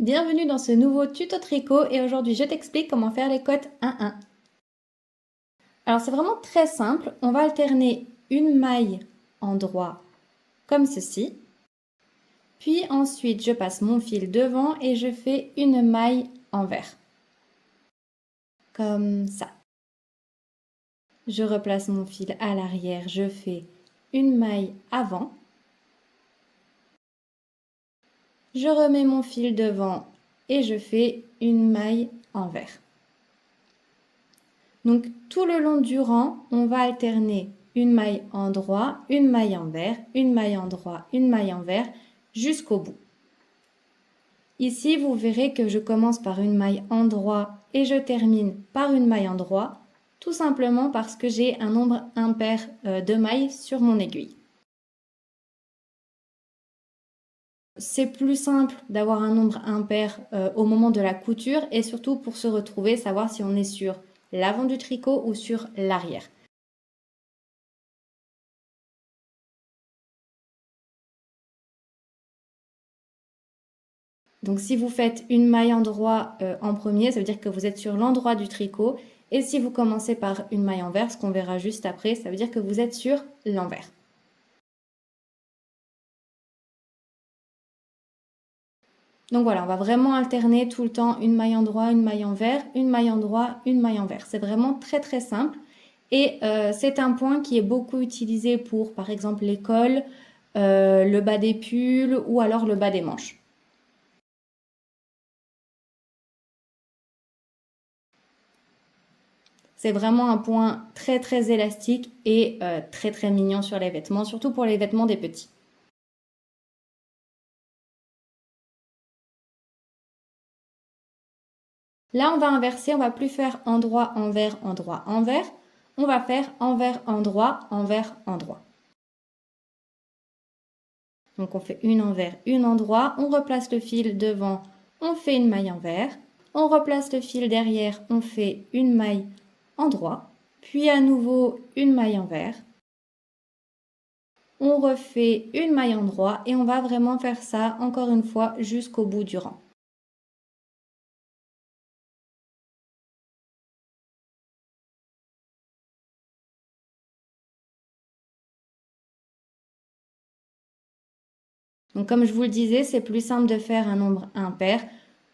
Bienvenue dans ce nouveau tuto tricot et aujourd'hui je t'explique comment faire les côtes 1-1. Alors c'est vraiment très simple, on va alterner une maille en droit comme ceci. Puis ensuite je passe mon fil devant et je fais une maille envers. Comme ça. Je replace mon fil à l'arrière, je fais une maille avant. Je remets mon fil devant et je fais une maille envers. Donc tout le long du rang, on va alterner une maille en droit, une maille envers, une maille en droit, une maille envers jusqu'au bout. Ici, vous verrez que je commence par une maille en droit et je termine par une maille en droit, tout simplement parce que j'ai un nombre impair de mailles sur mon aiguille. C'est plus simple d'avoir un nombre impair au moment de la couture et surtout pour se retrouver, savoir si on est sur l'avant du tricot ou sur l'arrière. Donc si vous faites une maille en droit en premier, ça veut dire que vous êtes sur l'endroit du tricot. Et si vous commencez par une maille envers, ce qu'on verra juste après, ça veut dire que vous êtes sur l'envers. Donc voilà, on va vraiment alterner tout le temps une maille en droit, une maille envers, une maille en droit, une maille envers. C'est vraiment très très simple. Et c'est un point qui est beaucoup utilisé pour, par exemple, les cols, le bas des pulls ou alors le bas des manches. C'est vraiment un point très très élastique et très très mignon sur les vêtements, surtout pour les vêtements des petits. Là, on va inverser, on va plus faire endroit, envers, endroit, envers. On va faire envers, endroit, envers, endroit. Donc on fait une envers, une endroit, on replace le fil devant, on fait une maille envers. On replace le fil derrière, on fait une maille endroit, puis à nouveau une maille envers. On refait une maille endroit et on va vraiment faire ça encore une fois jusqu'au bout du rang. Donc comme je vous le disais, c'est plus simple de faire un nombre impair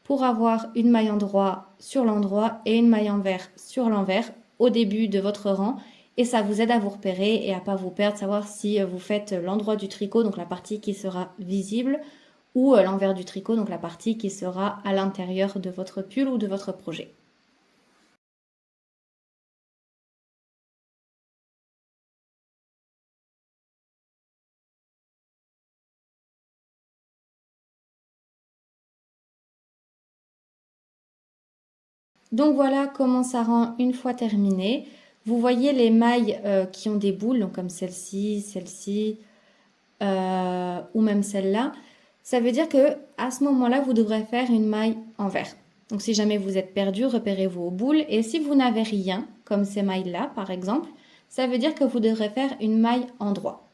pour avoir une maille endroit sur l'endroit et une maille envers sur l'envers au début de votre rang. Et ça vous aide à vous repérer et à pas vous perdre, savoir si vous faites l'endroit du tricot, donc la partie qui sera visible, ou l'envers du tricot, donc la partie qui sera à l'intérieur de votre pull ou de votre projet. Donc voilà comment ça rend une fois terminé. Vous voyez les mailles qui ont des boules, donc comme celle-ci, celle-ci, ou même celle-là. Ça veut dire que à ce moment-là, vous devrez faire une maille envers. Donc si jamais vous êtes perdu, repérez-vous aux boules. Et si vous n'avez rien, comme ces mailles-là par exemple, ça veut dire que vous devrez faire une maille en droit.